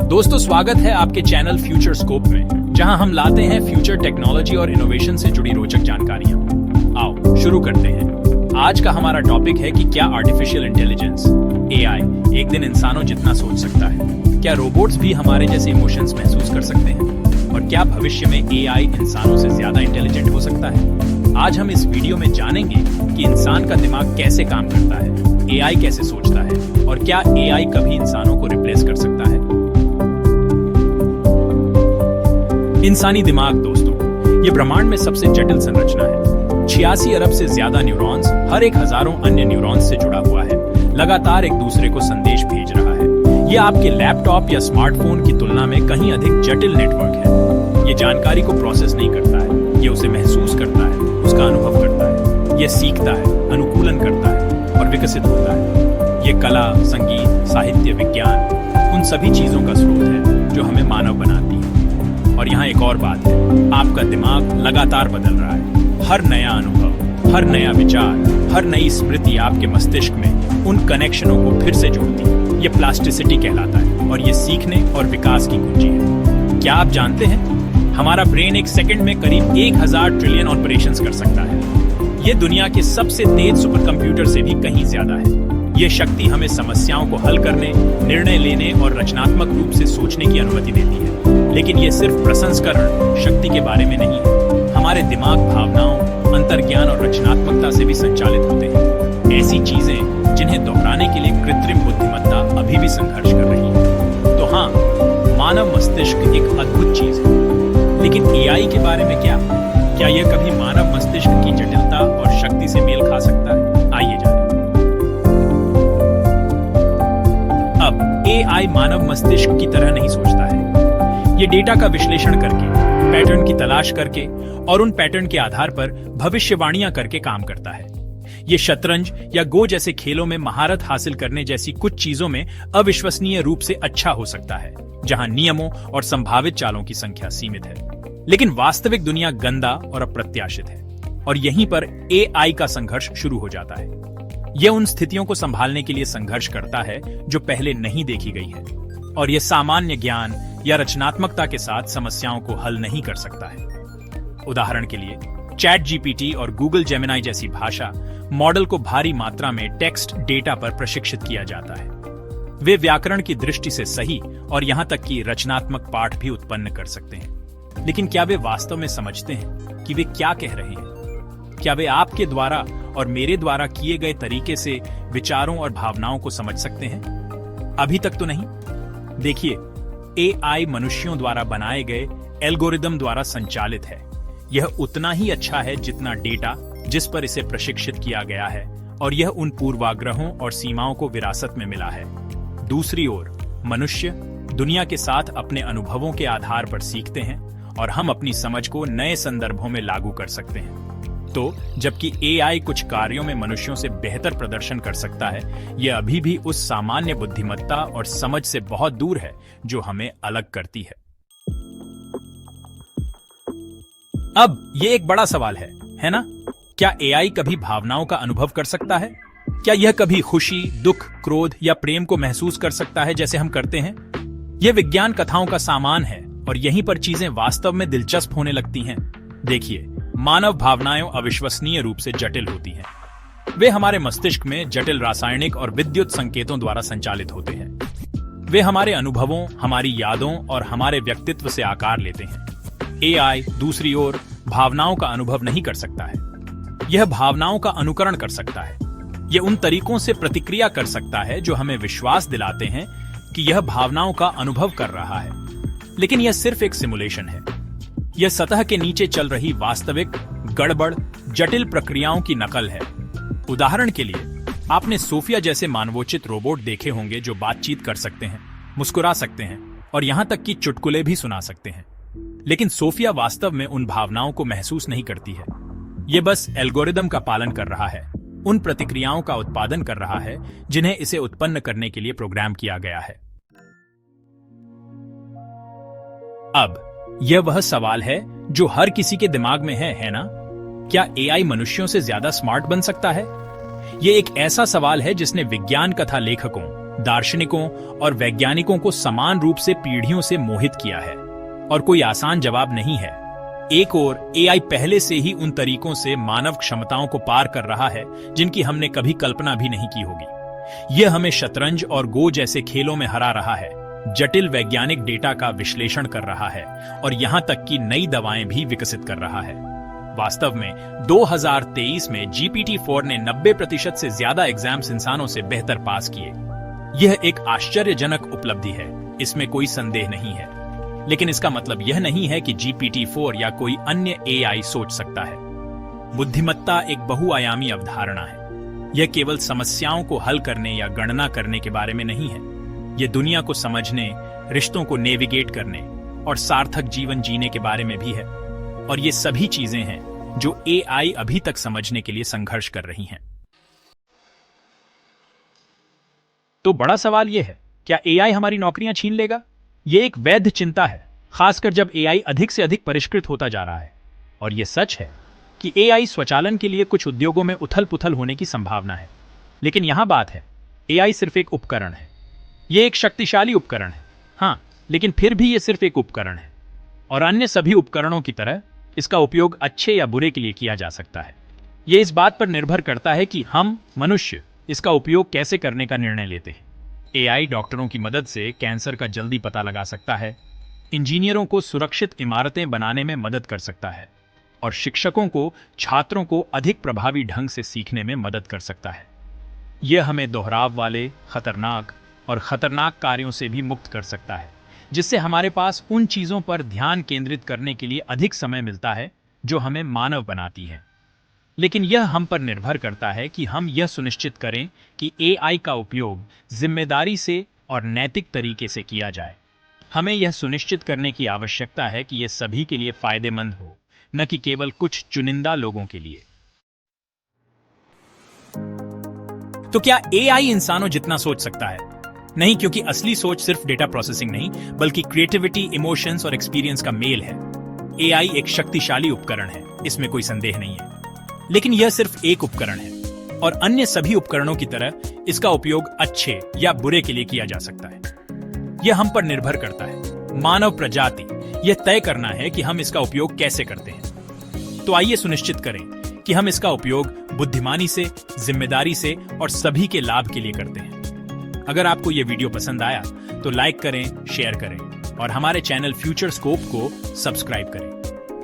दोस्तों, स्वागत है आपके चैनल फ्यूचर स्कोप में, जहां हम लाते हैं फ्यूचर टेक्नोलॉजी और इनोवेशन से जुड़ी रोचक जानकारियां। आओ शुरू करते हैं। आज का हमारा टॉपिक है कि क्या आर्टिफिशियल इंटेलिजेंस एआई एक दिन इंसानों जितना सोच सकता है। क्या रोबोट्स भी हमारे जैसे इमोशंस महसूस कर सकते हैं, और क्या भविष्य में एआई इंसानों से ज्यादा इंटेलिजेंट हो सकता है। आज हम इस वीडियो में जानेंगे कि इंसान का दिमाग कैसे काम करता है, एआई कैसे सोचता है, और क्या एआई कभी इंसानों को रिप्लेस कर सकता है। इंसानी दिमाग दोस्तों, ये ब्रह्मांड में सबसे जटिल संरचना है। 86 अरब से ज्यादा न्यूरॉन्स हर एक हजारों अन्य न्यूरॉन्स से जुड़ा हुआ है, लगातार एक दूसरे को संदेश भेज रहा है। ये आपके लैपटॉप या स्मार्टफोन की तुलना में कहीं अधिक जटिल नेटवर्क है। ये जानकारी को प्रोसेस नहीं करता है, ये उसे महसूस करता है, उसका अनुभव करता है, ये सीखता है, अनुकूलन करता है और विकसित होता है। ये कला, संगीत, साहित्य, विज्ञान, उन सभी चीजों का स्रोत है जो हमें मानव बनाती है। और यहाँ एक और बात है, आपका दिमाग लगातार बदल रहा है। हर नया अनुभव, हर नया विचार, हर नई स्मृति आपके मस्तिष्क में उन कनेक्शनों को फिर से जोड़ती है। ये प्लास्टिसिटी कहलाता है और ये सीखने और विकास की कुंजी है। क्या आप जानते हैं, हमारा ब्रेन एक सेकंड में करीब 1000 ट्रिलियन ऑपरेशंस कर सकता है। ये दुनिया के सबसे तेज सुपर कंप्यूटर से भी कहीं ज्यादा है। ये शक्ति हमें समस्याओं को हल करने, निर्णय लेने और रचनात्मक रूप से सोचने की अनुमति देती है। लेकिन ये सिर्फ प्रसंस्करण शक्ति के बारे में नहीं है। हमारे दिमाग भावनाओं, अंतर्ज्ञान और रचनात्मकता से भी संचालित होते हैं। ऐसी चीजें जिन्हें दोहराने के लिए कृत्रिम बुद्धिमत्ता अभी भी संघर्ष कर रही है। तो हाँ, मानव मस्तिष्क एक अद्भुत चीज है। लेकिन एआई के बारे में क्या यह कभी मानव मस्तिष्क की जटिलता और शक्ति से मेल खा सकता है? आइए जानें। अब एआई मानव मस्तिष्क की तरह नहीं सोचता है। ये डेटा का विश्लेषण करके, पैटर्न की तलाश करके और उन पैटर्न के आधार पर भविष्यवाणियां करके काम करता है। ये शतरंज या गो जैसे खेलों में महारत हासिल करने जैसी कुछ चीजों में अविश्वसनीय रूप से अच्छा हो सकता है, जहां नियमों और संभावित चालों की संख्या सीमित है। लेकिन वास्तविक दुनिया गंदा और अप्रत्याशित है, और यहीं पर एआई का संघर्ष शुरू हो जाता है। यह उन स्थितियों को संभालने के लिए संघर्ष करता है जो पहले नहीं देखी गई है, और यह सामान्य ज्ञान या रचनात्मकता के साथ समस्याओं को हल नहीं कर सकता है। उदाहरण के लिए, चैट जीपीटी और गूगल जेमिनाई जैसी भाषा मॉडल को भारी मात्रा में टेक्स्ट डेटा पर प्रशिक्षित किया जाता है। वे व्याकरण की दृष्टि से सही और यहां तक कि रचनात्मक पाठ भी उत्पन्न कर सकते हैं। लेकिन क्या वे वास्तव में समझते हैं कि वे क्या कह रहे हैं? क्या वे आपके द्वारा और मेरे द्वारा किए गए तरीके से विचारों और भावनाओं को समझ सकते हैं? अभी तक तो नहीं। देखिए, एआई मनुष्यों द्वारा बनाए गए एल्गोरिदम द्वारा संचालित है। यह उतना ही अच्छा है जितना डेटा जिस पर इसे प्रशिक्षित किया गया है, और यह उन पूर्वाग्रहों और सीमाओं को विरासत में मिला है। दूसरी ओर, मनुष्य दुनिया के साथ अपने अनुभवों के आधार पर सीखते हैं, और हम अपनी समझ को नए संदर्भों में लागू कर सकते हैं। तो जबकि एआई कुछ कार्यों में मनुष्यों से बेहतर प्रदर्शन कर सकता है, यह अभी भी उस सामान्य बुद्धिमत्ता और समझ से बहुत दूर है जो हमें अलग करती है। अब ये एक बड़ा सवाल है ना? क्या एआई कभी भावनाओं का अनुभव कर सकता है? क्या यह कभी खुशी, दुख, क्रोध या प्रेम को महसूस कर सकता है जैसे हम करते हैं? यह विज्ञान कथाओं का सामान है, और यहीं पर चीजें वास्तव में दिलचस्प होने लगती हैं। देखिए, मानव भावनाएं अविश्वसनीय रूप से जटिल होती हैं। वे हमारे मस्तिष्क में जटिल रासायनिक और विद्युत संकेतों द्वारा संचालित होते हैं। वे हमारे अनुभवों, हमारी यादों और हमारे व्यक्तित्व से आकार लेते हैं। एआई दूसरी ओर भावनाओं का अनुभव नहीं कर सकता है। यह भावनाओं का अनुकरण कर सकता है। यह उन तरीकों से प्रतिक्रिया कर सकता है जो हमें विश्वास दिलाते हैं कि यह भावनाओं का अनुभव कर रहा है। लेकिन यह सिर्फ एक सिमुलेशन है। यह सतह के नीचे चल रही वास्तविक, गड़बड़, जटिल प्रक्रियाओं की नकल है। उदाहरण के लिए, आपने सोफिया जैसे मानवोचित रोबोट देखे होंगे जो बातचीत कर सकते हैं, मुस्कुरा सकते हैं और यहां तक कि चुटकुले भी सुना सकते हैं। लेकिन सोफिया वास्तव में उन भावनाओं को महसूस नहीं करती है। यह बस एल्गोरिदम का पालन कर रहा है, उन प्रतिक्रियाओं का उत्पादन कर रहा है जिन्हें इसे उत्पन्न करने के लिए प्रोग्राम किया गया है। अब यह वह सवाल है जो हर किसी के दिमाग में है ना? क्या एआई मनुष्यों से ज्यादा स्मार्ट बन सकता है? यह एक ऐसा सवाल है जिसने विज्ञान कथा लेखकों, दार्शनिकों और वैज्ञानिकों को समान रूप से पीढ़ियों से मोहित किया है और कोई आसान जवाब नहीं है। एक ओर एआई पहले से ही उन तरीकों से मानव क्षमताओं को पार कर रहा है जिनकी हमने कभी कल्पना भी नहीं की होगी। यह हमें शतरंज और गो जैसे खेलों में हरा रहा है, जटिल वैज्ञानिक डेटा का विश्लेषण कर रहा है और यहां तक कि नई दवाएं भी विकसित कर रहा है। वास्तव में 2023 में GPT-4 ने 90% से ज्यादा एग्जाम्स इंसानों से बेहतर पास किए। यह एक आश्चर्यजनक उपलब्धि है, इसमें कोई संदेह नहीं है। लेकिन इसका मतलब यह नहीं है कि GPT-4 या कोई अन्य एआई सोच सकता है। बुद्धिमत्ता एक बहुआयामी अवधारणा है। यह केवल समस्याओं को हल करने या गणना करने के बारे में नहीं है। यह दुनिया को समझने, रिश्तों को नेविगेट करने और सार्थक जीवन जीने के बारे में भी है। और ये सभी चीजें हैं जो एआई अभी तक समझने के लिए संघर्ष कर रही हैं। तो बड़ा सवाल यह है, क्या एआई हमारी नौकरियां छीन लेगा? यह एक वैध चिंता है, खासकर जब एआई अधिक से अधिक परिष्कृत होता जा रहा है। और यह सच है कि एआई स्वचालन के लिए कुछ उद्योगों में उथल-पुथल होने की संभावना है। लेकिन यहां बात है, एआई सिर्फ एक उपकरण है। यह एक शक्तिशाली उपकरण है, हां, लेकिन फिर भी यह सिर्फ एक उपकरण है। और अन्य सभी उपकरणों की तरह इसका उपयोग अच्छे या बुरे के लिए किया जा सकता है। यह इस बात पर निर्भर करता है कि हम मनुष्य इसका उपयोग कैसे करने का निर्णय लेते हैं। एआई डॉक्टरों की मदद से कैंसर का जल्दी पता लगा सकता है, इंजीनियरों को सुरक्षित इमारतें बनाने में मदद कर सकता है और शिक्षकों को छात्रों को अधिक प्रभावी ढंग से सीखने में मदद कर सकता है। यह हमें दोहराव वाले, खतरनाक कार्यों से भी मुक्त कर सकता है, जिससे हमारे पास उन चीजों पर ध्यान केंद्रित करने के लिए अधिक समय मिलता है जो हमें मानव बनाती है। लेकिन यह हम पर निर्भर करता है कि हम यह सुनिश्चित करें कि एआई का उपयोग जिम्मेदारी से और नैतिक तरीके से किया जाए। हमें यह सुनिश्चित करने की आवश्यकता है कि यह सभी के लिए फायदेमंद हो, न कि केवल कुछ चुनिंदा लोगों के लिए। तो क्या एआई इंसानों जितना सोच सकता है? नहीं, क्योंकि असली सोच सिर्फ डेटा प्रोसेसिंग नहीं, बल्कि क्रिएटिविटी, इमोशंस और एक्सपीरियंस का मेल है। एआई एक शक्तिशाली उपकरण है, इसमें कोई संदेह नहीं है। लेकिन यह सिर्फ एक उपकरण है और अन्य सभी उपकरणों की तरह इसका उपयोग अच्छे या बुरे के लिए किया जा सकता है। यह हम पर निर्भर करता है, मानव प्रजाति, यह तय करना है कि हम इसका उपयोग कैसे करते हैं। तो आइए सुनिश्चित करें कि हम इसका उपयोग बुद्धिमानी से, जिम्मेदारी से और सभी के लाभ के लिए करते हैं। अगर आपको यह वीडियो पसंद आया तो लाइक करें, शेयर करें और हमारे चैनल फ्यूचर स्कोप को सब्सक्राइब करें।